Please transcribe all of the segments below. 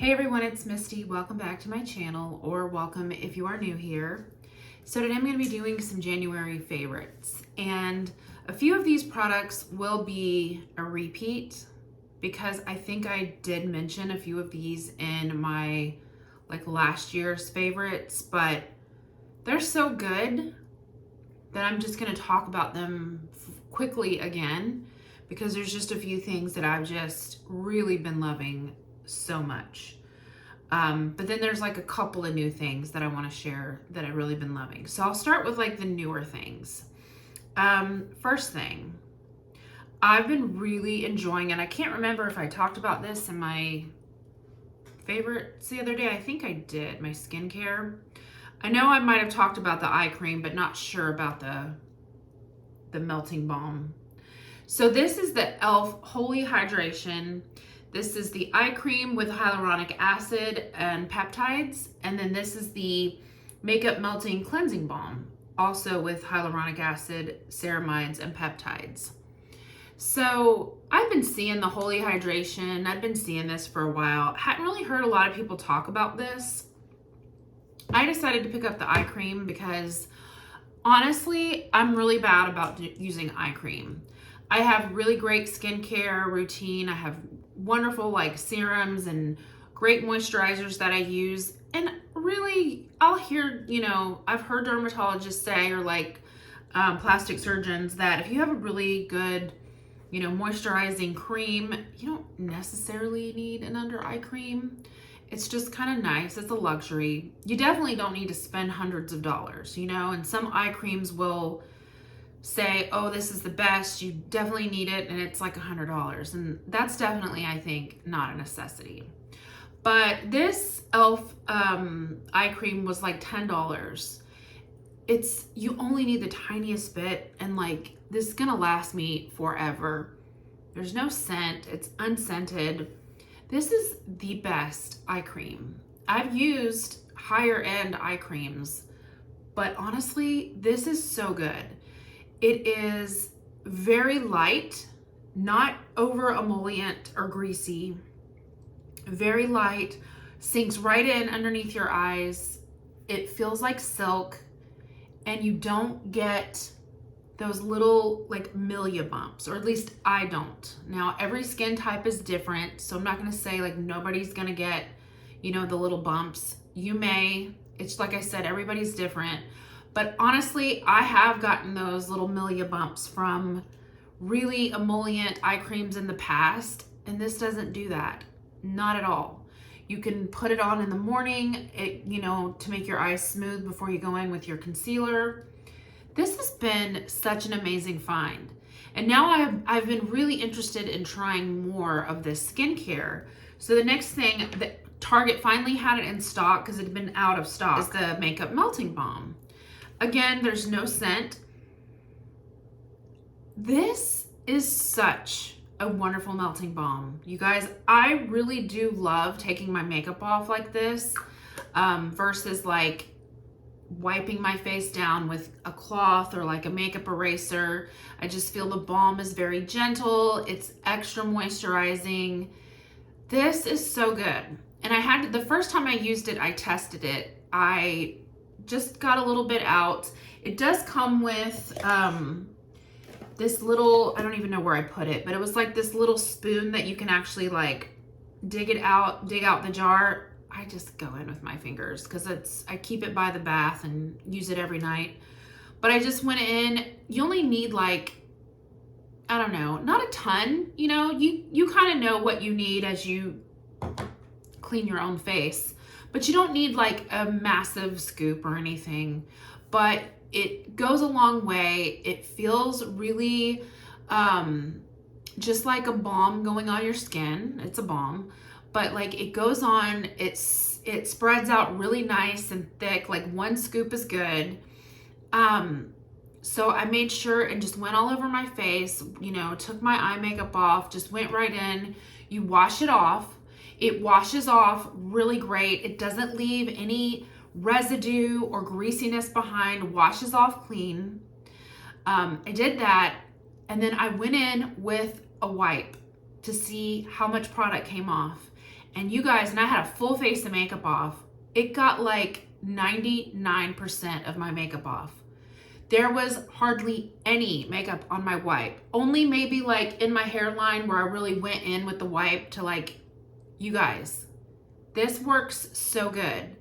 Hey everyone, it's Misty. Welcome back to my channel, or welcome if you are new here. So today I'm going to be doing some January favorites, and a few of these products will be a repeat because I think I did mention a few of these in my last year's favorites, but they're so good that I'm just going to talk about them quickly again because there's just a few things that I've just really been loving so much. But then there's a couple of new things that I want to share that I've really been loving. So I'll start with the newer things. First thing, I've been really enjoying, and I can't remember if I talked about this in my favorites the other day. I think I did, my skincare. I know I might have talked about the eye cream, but not sure about the melting balm. So this is the e.l.f. Holy Hydration. This is the eye cream with hyaluronic acid and peptides. And then this is the makeup melting cleansing balm, also with hyaluronic acid, ceramides, and peptides. So I've been seeing the Holy Hydration. I've been seeing this for a while. Hadn't really heard a lot of people talk about this. I decided to pick up the eye cream because honestly, I'm really bad about using eye cream. I have really great skincare routine. I have wonderful serums and great moisturizers that I use. And really, I'll hear, I've heard dermatologists say, or plastic surgeons, that if you have a really good, moisturizing cream, you don't necessarily need an under eye cream. It's just kind of nice. It's a luxury. You definitely don't need to spend hundreds of dollars, and some eye creams will say, oh, this is the best, you definitely need it, and it's $100. And that's definitely, I think, not a necessity. But this e.l.f. eye cream was $10. You only need the tiniest bit, and this is gonna last me forever. There's no scent, it's unscented. This is the best eye cream. I've used higher end eye creams, but honestly, this is so good. It is very light, not over emollient or greasy, very light, sinks right in underneath your eyes. It feels like silk, and you don't get those little milia bumps, or at least I don't. Now, every skin type is different, so I'm not gonna say nobody's gonna get, the little bumps. You may, it's like I said, everybody's different. But honestly, I have gotten those little milia bumps from really emollient eye creams in the past, and this doesn't do that. Not at all. You can put it on in the morning, to make your eyes smooth before you go in with your concealer. This has been such an amazing find. And now I've been really interested in trying more of this skincare. So the next thing, that Target finally had it in stock because it had been out of stock, is the makeup melting balm. Again, there's no scent. This is such a wonderful melting balm. You guys, I really do love taking my makeup off like this versus wiping my face down with a cloth or a makeup eraser. I just feel the balm is very gentle. It's extra moisturizing. This is so good. And the first time I used it, I tested it. I just got a little bit out. It does come with this little, I don't even know where I put it, but it was this little spoon that you can actually dig out the jar. I just go in with my fingers because I keep it by the bath and use it every night. But I just went in. You only need I don't know, not a ton, you kind of know what you need as you clean your own face. But you don't need a massive scoop or anything, but it goes a long way. It feels really just like a balm going on your skin. It's a balm, but it goes on, it spreads out really nice and thick. One scoop is good. So I made sure and just went all over my face, took my eye makeup off, just went right in. You wash it off. It washes off really great. It doesn't leave any residue or greasiness behind, washes off clean. I did that, and then I went in with a wipe to see how much product came off. And you guys, and I had a full face of makeup off, it got like 99% of my makeup off. There was hardly any makeup on my wipe. Only maybe like in my hairline where I really went in with the wipe to like, you guys, this works so good.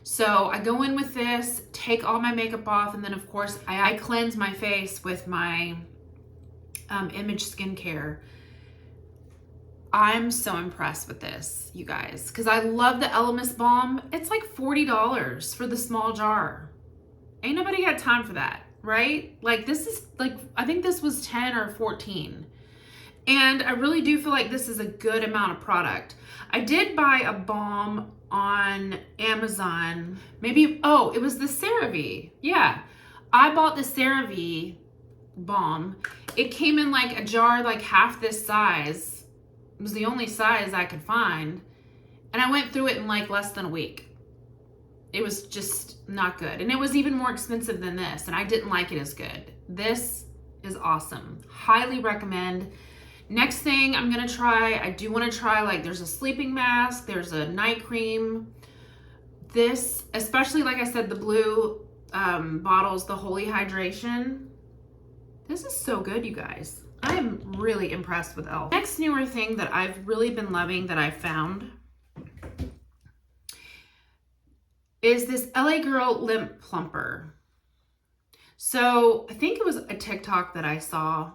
So I go in with this, take all my makeup off, and then of course I cleanse my face with my Image skincare. I'm so impressed with this, you guys, because I love the Elemis Balm. It's like $40 for the small jar. Ain't nobody got time for that, right? Like this is like, I think this was 10 or 14. And I really do feel like this is a good amount of product. I did buy a balm on Amazon. Maybe, oh, it was the CeraVe. Yeah, I bought the CeraVe balm. It came in like a jar like half this size. It was the only size I could find. And I went through it in like less than a week. It was just not good. And it was even more expensive than this. And I didn't like it as good. This is awesome. Highly recommend. Next thing I'm gonna try, I do wanna try, like there's a sleeping mask, there's a night cream. This, especially like I said, the blue bottles, the Holy Hydration. This is so good, you guys. I am really impressed with e.l.f. Next newer thing that I've really been loving that I found is this LA Girl Lip Plumper. So I think it was a TikTok that I saw.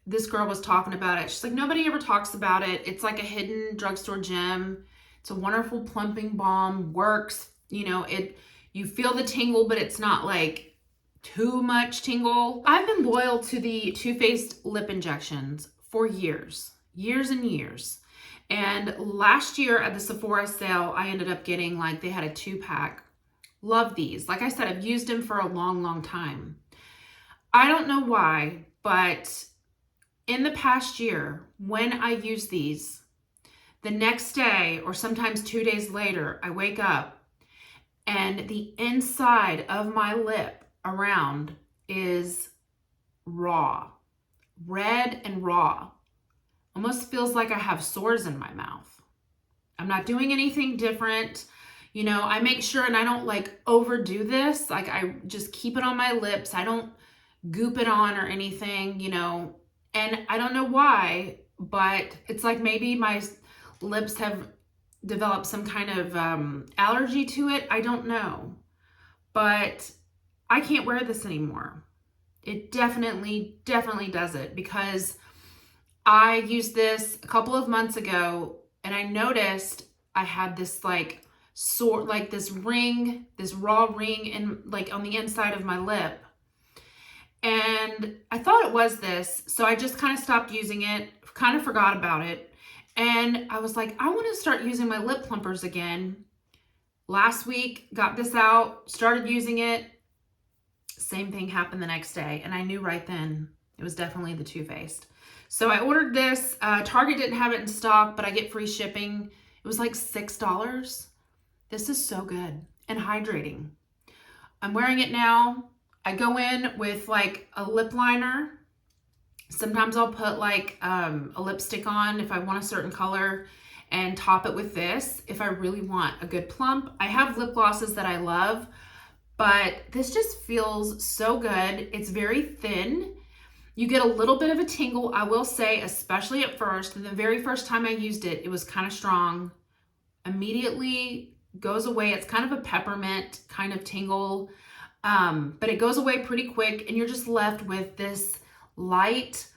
This girl was talking about it. She's like, nobody ever talks about it. It's like a hidden drugstore gem. It's a wonderful plumping balm, works, you know, you feel the tingle, but it's not like too much tingle. I've been loyal to the Too Faced lip injections for years and years. And last year at the Sephora sale, I ended up getting like, they had a 2-pack. Love these. Like I said, I've used them for a long time. I don't know why, but in the past year, when I use these, the next day or sometimes 2 days later, I wake up and the inside of my lip around is raw, red and raw. Almost feels like I have sores in my mouth. I'm not doing anything different. You know, I make sure, and I don't like overdo this. Like I just keep it on my lips. I don't goop it on or anything, you know, and I don't know why, but it's like maybe my lips have developed some kind of allergy to it. I don't know, but I can't wear this anymore. It definitely does it, because I used this a couple of months ago and I noticed I had this like sore, like this ring, this raw ring in like on the inside of my lip. And I thought it was this. So I just kind of stopped using it, kind of forgot about it. And I was like, I want to start using my lip plumpers again. Last week, got this out, started using it. Same thing happened the next day. And I knew right then it was definitely the Too Faced. So I ordered this. Target didn't have it in stock, but I get free shipping. It was like $6. This is so good and hydrating. I'm wearing it now. I go in with like a lip liner. Sometimes I'll put like a lipstick on if I want a certain color and top it with this if I really want a good plump. I have lip glosses that I love, but this just feels so good. It's very thin. You get a little bit of a tingle, I will say, especially at first. And the very first time I used it, it was kind of strong. Immediately goes away. It's kind of a peppermint kind of tingle, but it goes away pretty quick and you're just left with this light,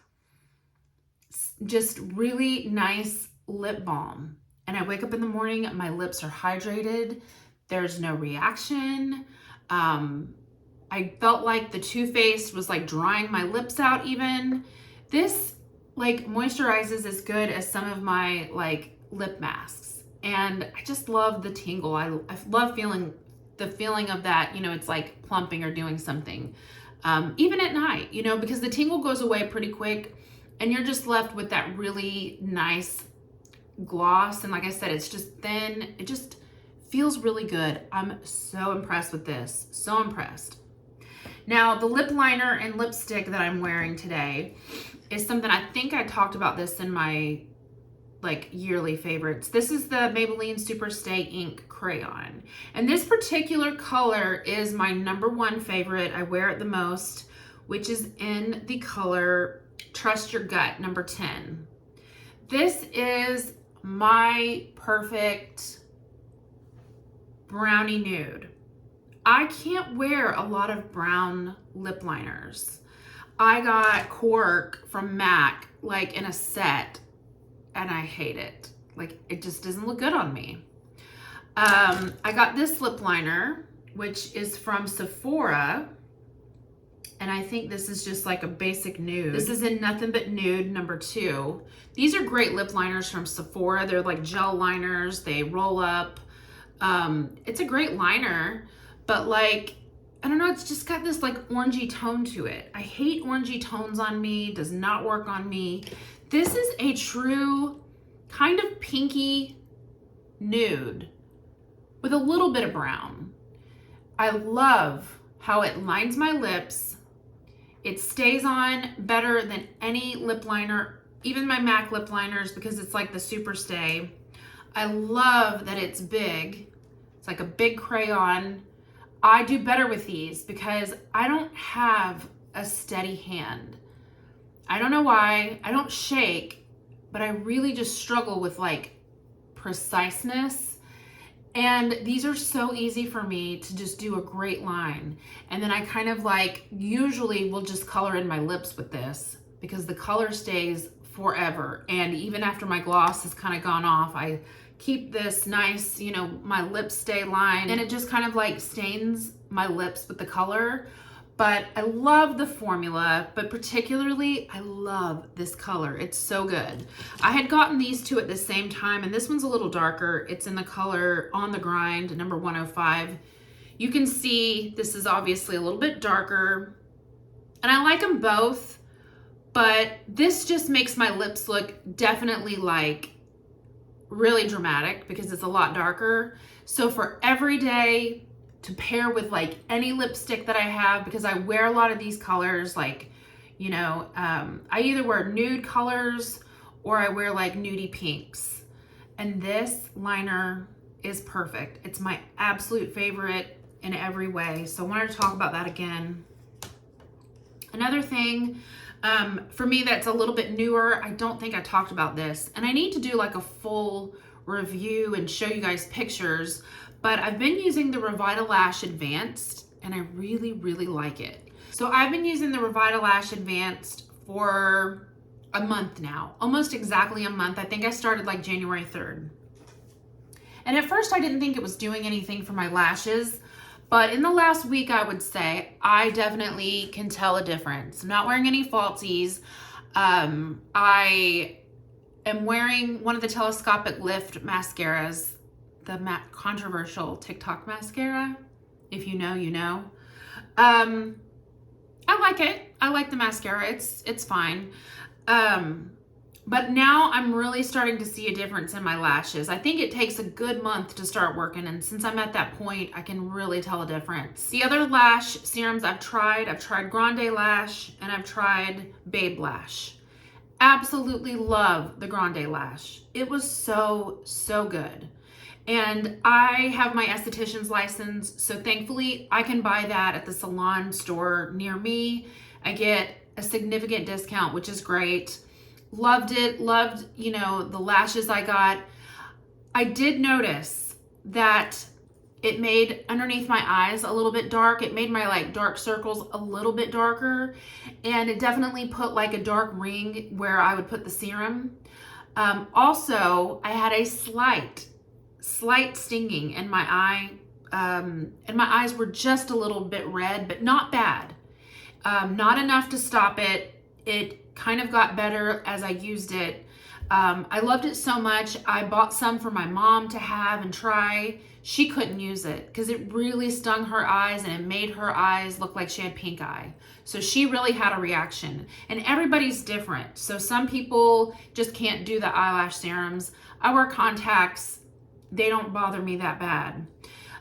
just really nice lip balm. And I wake up in the morning, my lips are hydrated. There's no reaction. I felt like the Too Faced was like drying my lips out even. This like moisturizes as good as some of my like lip masks. And I just love the tingle. I love the feeling of that, you know, it's like plumping or doing something. Even at night, you know, because the tingle goes away pretty quick and you're just left with that really nice gloss. And like I said, it's just thin. It just feels really good. I'm so impressed with this. So impressed. Now, the lip liner and lipstick that I'm wearing today is something, I think I talked about this in my like yearly favorites. This is the Maybelline Superstay Ink Crayon. And this particular color is my #1 favorite. I wear it the most, which is in the color Trust Your Gut, number 10. This is my perfect brownie nude. I can't wear a lot of brown lip liners. I got Cork from MAC like in a set and I hate it. Like, it just doesn't look good on me. I got this lip liner, which is from Sephora. And I think this is just like a basic nude. This is in Nothing But Nude, number 2. These are great lip liners from Sephora. They're like gel liners. They roll up. It's a great liner, but like, I don't know, it's just got this like orangey tone to it. I hate orangey tones on me. Does not work on me. This is a true kind of pinky nude with a little bit of brown. I love how it lines my lips. It stays on better than any lip liner, even my MAC lip liners, because it's like the Superstay. I love that it's big. It's like a big crayon. I do better with these because I don't have a steady hand. I don't know why. I don't shake, but I really just struggle with like preciseness. And these are so easy for me to just do a great line. And then I kind of like usually will just color in my lips with this because the color stays forever. And even after my gloss has kind of gone off, I keep this nice, you know, my lips stay lined, and it just kind of like stains my lips with the color. But I love the formula, but particularly I love this color. It's so good. I had gotten these two at the same time, and this one's a little darker. It's in the color On the Grind, number 105. You can see this is obviously a little bit darker, and I like them both, but this just makes my lips look definitely like really dramatic because it's a lot darker. So for every day, to pair with like any lipstick that I have, because I wear a lot of these colors, like, you know, I either wear nude colors or I wear like nudie pinks. And this liner is perfect. It's my absolute favorite in every way. So I wanted to talk about that again. Another thing for me that's a little bit newer, I don't think I talked about this, and I need to do like a full review and show you guys pictures, but I've been using the Revitalash Advanced and I really, really like it. So I've been using the Revitalash Advanced for a month now, almost exactly a month. I think I started like January 3rd. And at first I didn't think it was doing anything for my lashes, but in the last week, I would say I definitely can tell a difference. I'm not wearing any falsies. I am wearing one of the telescopic lift mascaras, the controversial TikTok mascara. If you know, you know. I like it. I like the mascara. It's fine. But now I'm really starting to see a difference in my lashes. I think it takes a good month to start working, and since I'm at that point, I can really tell a difference. The other lash serums I've tried Grande Lash and I've tried Babe Lash. Absolutely love the Grande Lash. It was so, so good. And I have my esthetician's license, so thankfully I can buy that at the salon store near me. I get a significant discount, which is great. Loved it, loved, you know, the lashes I got. I did notice that it made underneath my eyes a little bit dark. It made my like dark circles a little bit darker, and it definitely put like a dark ring where I would put the serum. Also, I had a slight stinging in my eye, and my eyes were just a little bit red, but not bad. Not enough to stop it. It kind of got better as I used it. I loved it so much. I bought some for my mom to have and try. She couldn't use it because it really stung her eyes and it made her eyes look like she had pink eye. So she really had a reaction, and everybody's different. So some people just can't do the eyelash serums. I wear contacts. They don't bother me that bad.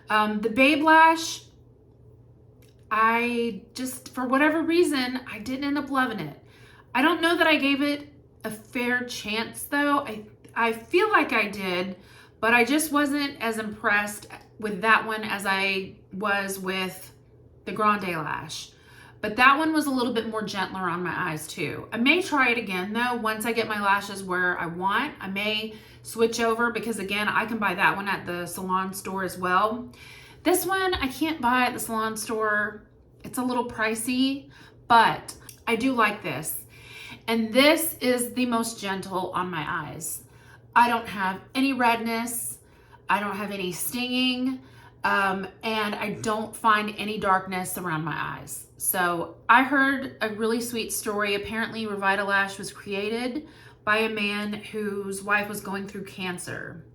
The Babe Lash, I just, for whatever reason, I didn't end up loving it. I don't know that I gave it a fair chance though. I feel like I did, but I just wasn't as impressed with that one as I was with the Grande Lash. But that one was a little bit more gentler on my eyes too. I may try it again though. Once I get my lashes where I want, I may switch over, because again, I can buy that one at the salon store as well. This one I can't buy at the salon store. It's a little pricey, but I do like this. And this is the most gentle on my eyes. I don't have any redness. I don't have any stinging. And I don't find any darkness around my eyes. So I heard a really sweet story. Apparently Revitalash was created by a man whose wife was going through cancer.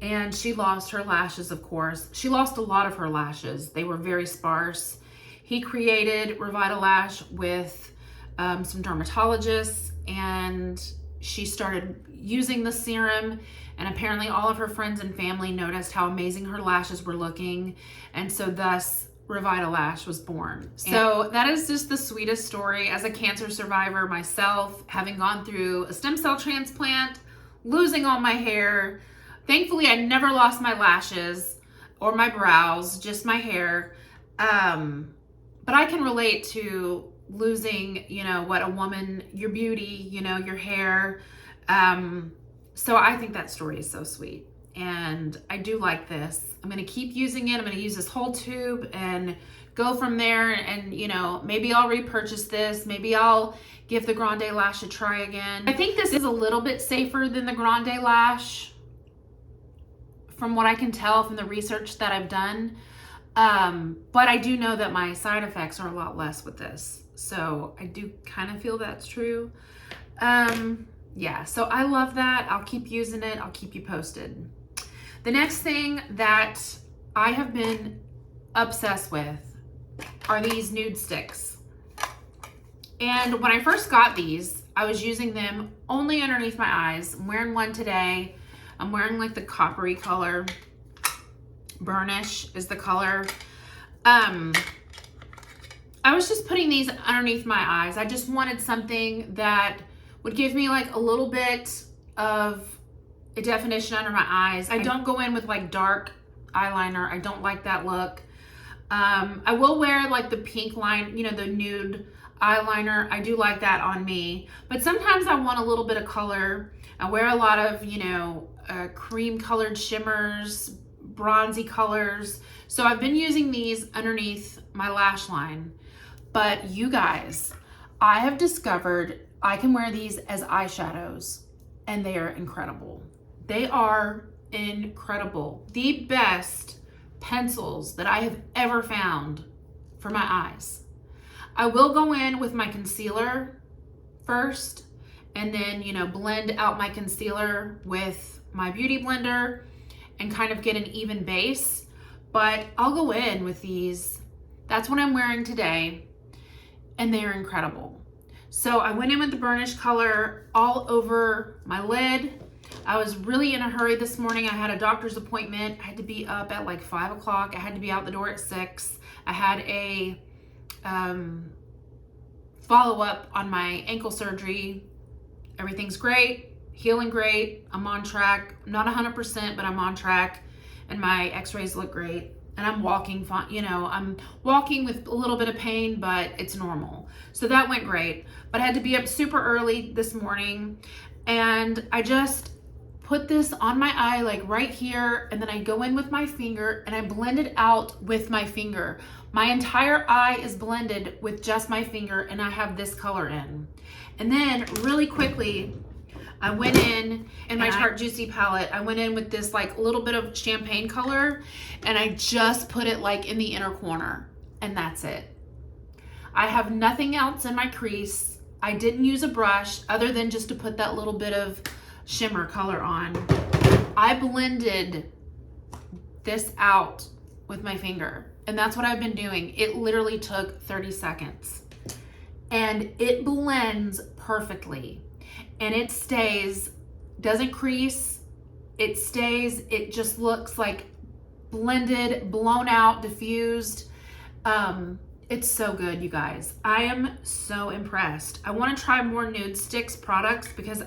And she lost her lashes, of course. She lost a lot of her lashes. They were very sparse. He created Revitalash with some dermatologists, and she started using the serum, and apparently all of her friends and family noticed how amazing her lashes were looking, and so thus Revitalash was born. So that is just the sweetest story. As a cancer survivor myself, having gone through a stem cell transplant, losing all my hair, thankfully I never lost my lashes or my brows, just my hair. But I can relate to losing, you know, what a woman, your beauty, you know, your hair. So I think that story is so sweet, and I do like this. I'm going to keep using it. I'm going to use this whole tube and go from there. And, you know, maybe I'll repurchase this. Maybe I'll give the Grande Lash a try again. I think this is a little bit safer than the Grande Lash, from what I can tell from the research that I've done. But I do know that my side effects are a lot less with this. So I do kind of feel that's true. Yeah, so I love that. I'll keep using it. I'll keep you posted. The next thing that I have been obsessed with are these nude sticks. And when I first got these, I was using them only underneath my eyes. I'm wearing one today. I'm wearing like the coppery color. Burnish is the color. I was just putting these underneath my eyes. I just wanted something that would give me like a little bit of a definition under my eyes. I don't go in with like dark eyeliner. I don't like that look. I will wear like the pink line, you know, the nude eyeliner. I do like that on me, but sometimes I want a little bit of color. I wear a lot of, you know, cream colored shimmers, bronzy colors. So I've been using these underneath my lash line. But you guys, I have discovered I can wear these as eyeshadows, and they are incredible. They are incredible. The best pencils that I have ever found for my eyes. I will go in with my concealer first, and then, you know, blend out my concealer with my beauty blender and kind of get an even base. But I'll go in with these. That's what I'm wearing today, and they are incredible. So I went in with the burnish color all over my lid. I was really in a hurry this morning. I had a doctor's appointment. I had to be up at like 5 o'clock. I had to be out the door at 6. I had a follow-up on my ankle surgery. Everything's great, healing great. I'm on track. Not 100%, but I'm on track. And my x-rays look great. And I'm walking fine, you know, I'm walking with a little bit of pain, but it's normal. So that went great. But I had to be up super early this morning, and I just put this on my eye, like right here, and then I go in with my finger and I blend it out with my finger. My entire eye is blended with just my finger, and I have this color in. And then really quickly, I went in my Tarte Juicy palette. I went in with this like little bit of champagne color, and I just put it like in the inner corner, and that's it. I have nothing else in my crease. I didn't use a brush other than just to put that little bit of shimmer color on. I blended this out with my finger, and that's what I've been doing. It literally took 30 seconds, and it blends perfectly. And it stays, doesn't crease, it stays, it just looks like blended, blown out, diffused. It's so good, you guys. I am so impressed. I want to try more Nude Sticks products because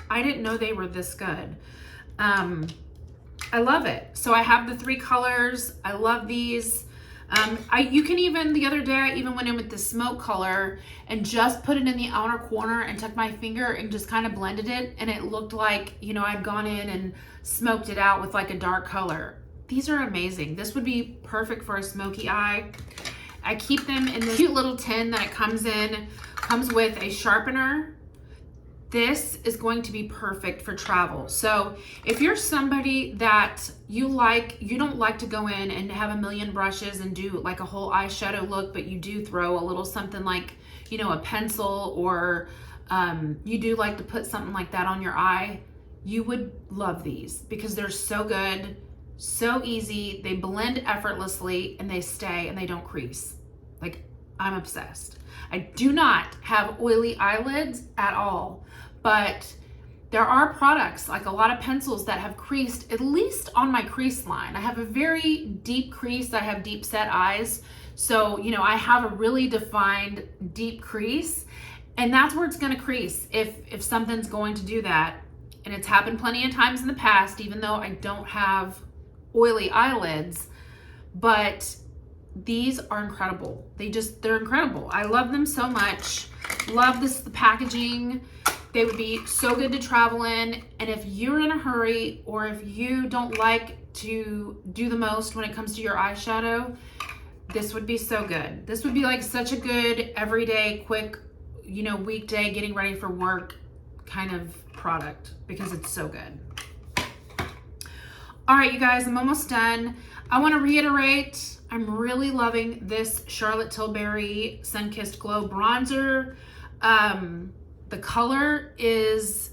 I didn't know they were this good. I love it. So I have the 3 colors. I love these. You can even, the other day, I even went in with the smoke color and just put it in the outer corner and took my finger and just kind of blended it. And it looked like, you know, I'd gone in and smoked it out with like a dark color. These are amazing. This would be perfect for a smoky eye. I keep them in this cute little tin that it comes in. Comes with a sharpener. This is going to be perfect for travel. So if you're somebody that you don't like to go in and have a million brushes and do like a whole eyeshadow look, but you do throw a little something like, you know, a pencil, or you do like to put something like that on your eye, you would love these because they're so good, so easy. They blend effortlessly and they stay and they don't crease. Like, I'm obsessed. I do not have oily eyelids at all, but there are products, like a lot of pencils, that have creased, at least on my crease line. I have a very deep crease. I have deep set eyes. So, you know, I have a really defined deep crease, and that's where it's going to crease if something's going to do that. And it's happened plenty of times in the past, even though I don't have oily eyelids, but these are incredible. They're incredible. I love them so much. Love the packaging. They would be so good to travel in. And if you're in a hurry, or if you don't like to do the most when it comes to your eyeshadow, this would be so good. This would be like such a good everyday, quick, you know, weekday getting ready for work kind of product, because it's so good. All right, you guys, I'm almost done. I want to reiterate, I'm really loving this Charlotte Tilbury Sun-Kissed Glow bronzer. The color is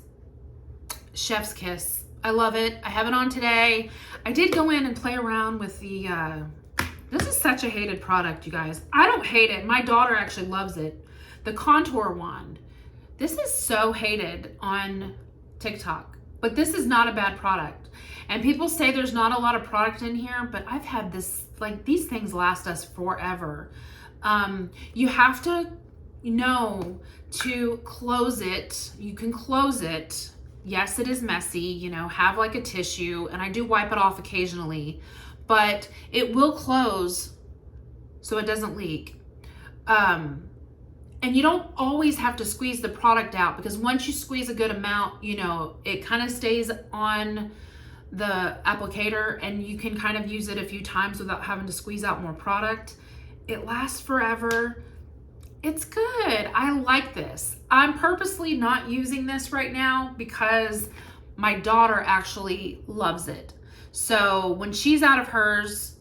Chef's Kiss. I love it. I have it on today. I did go in and play around with the, this is such a hated product, you guys. I don't hate it. My daughter actually loves it. The contour wand. This is so hated on TikTok, but this is not a bad product. And people say there's not a lot of product in here, but I've had this, like, these things last us forever. You have to know to close it. You can close it. Yes, it is messy, you know, have like a tissue, and I do wipe it off occasionally, but it will close so it doesn't leak. And you don't always have to squeeze the product out, because once you squeeze a good amount, you know, it kind of stays on the applicator and you can kind of use it a few times without having to squeeze out more product. It lasts forever. It's good. I like this. I'm purposely not using this right now because my daughter actually loves it. So when she's out of hers,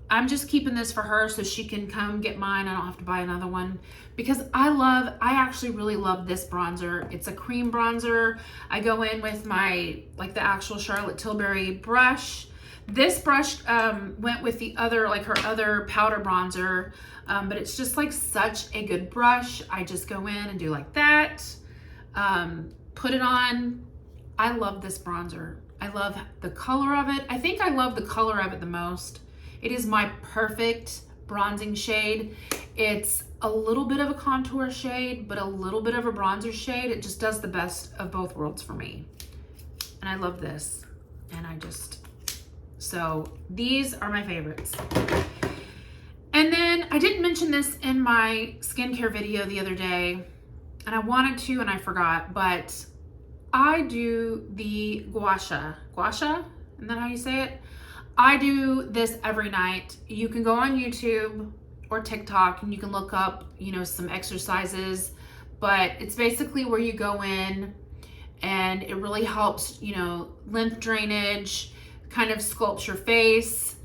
I'm just keeping this for her so she can come get mine. I don't have to buy another one, because I actually really love this bronzer. It's a cream bronzer. I go in with my, like, the actual Charlotte Tilbury brush. This brush went with the other, like her other powder bronzer, but it's just like such a good brush. I just go in and do like that, put it on. I love this bronzer. I love the color of it. I think I love the color of it the most. It is my perfect bronzing shade. It's a little bit of a contour shade, but a little bit of a bronzer shade. It just does the best of both worlds for me. And I love this. And so these are my favorites. And then I didn't mention this in my skincare video the other day, and I wanted to and I forgot, but I do the gua sha. Gua sha? Isn't that how you say it? I do this every night. You can go on YouTube or TikTok and you can look up, you know, some exercises, but it's basically where you go in and it really helps, you know, lymph drainage, kind of sculpts your face.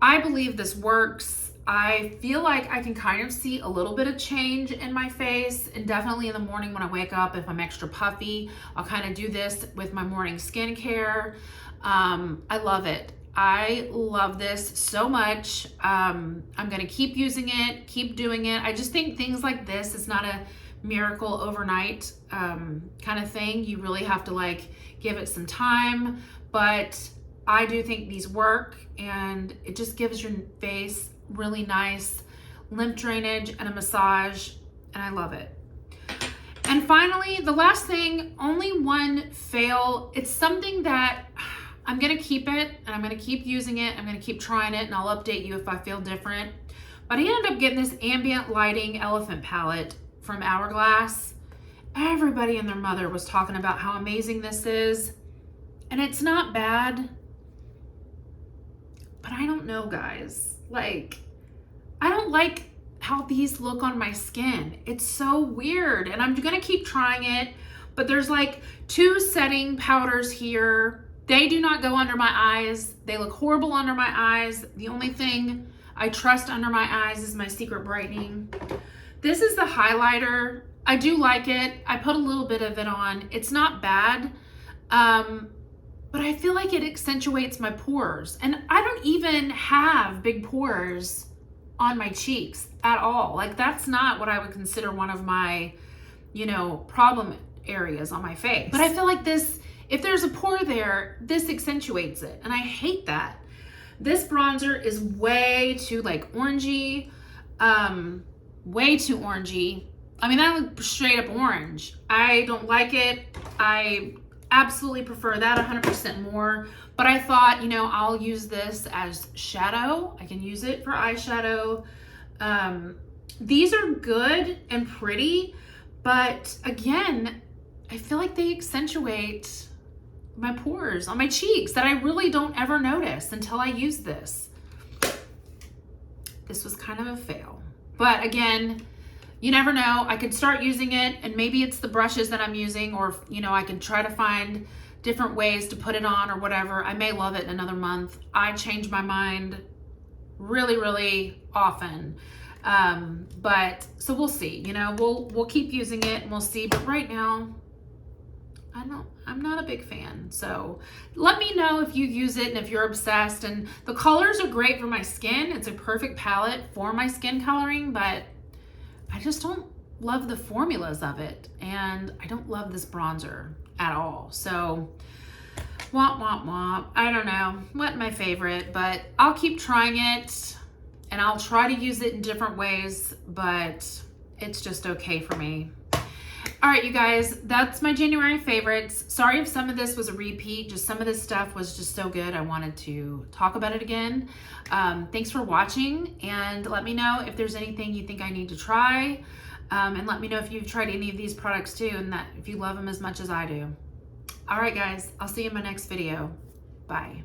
I believe this works. I feel like I can kind of see a little bit of change in my face, and definitely in the morning when I wake up, if I'm extra puffy, I'll kind of do this with my morning skincare. I love it. I love this so much. I'm gonna keep using it, keep doing it. I just think things like this is not a miracle overnight kind of thing. You really have to like give it some time, but I do think these work, and it just gives your face really nice lymph drainage and a massage, and I love it. And finally, the last thing, only one fail. It's something that I'm gonna keep it and I'm gonna keep using it. I'm gonna keep trying it and I'll update you if I feel different. But I ended up getting this ambient lighting elephant palette from Hourglass. Everybody and their mother was talking about how amazing this is. And it's not bad. But I don't know, guys. Like, I don't like how these look on my skin. It's so weird. And I'm gonna keep trying it. But there's like 2 setting powders here. They do not go under my eyes. They look horrible under my eyes. The only thing I trust under my eyes is my Secret Brightening. This is the highlighter. I do like it. I put a little bit of it on. It's not bad, but I feel like it accentuates my pores. And I don't even have big pores on my cheeks at all. Like, that's not what I would consider one of my, problem areas on my face. But I feel like this, if there's a pore there, this accentuates it. And I hate that. This bronzer is way too like orangey, way too orangey. I mean, that looks straight up orange. I don't like it. I absolutely prefer that 100% more. But I thought, I'll use this as shadow. I can use it for eyeshadow. These are good and pretty, but again, I feel like they accentuate my pores on my cheeks that I really don't ever notice until I use this. This was kind of a fail. But again, you never know. I could start using it and maybe it's the brushes that I'm using, or, I can try to find different ways to put it on or whatever. I may love it in another month. I change my mind really, really often. But so we'll see, we'll keep using it and we'll see. But right now, I'm not a big fan. So let me know if you use it and if you're obsessed. And the colors are great for my skin. It's a perfect palette for my skin coloring, but I just don't love the formulas of it. And I don't love this bronzer at all. So womp, womp, womp. I don't know what my favorite, but I'll keep trying it and I'll try to use it in different ways, but it's just okay for me. All right, you guys, that's my January favorites. Sorry if some of this was a repeat. Just some of this stuff was just so good. I wanted to talk about it again. Thanks for watching, and let me know if there's anything you think I need to try. And let me know if you've tried any of these products too, and that if you love them as much as I do. All right, guys, I'll see you in my next video. Bye.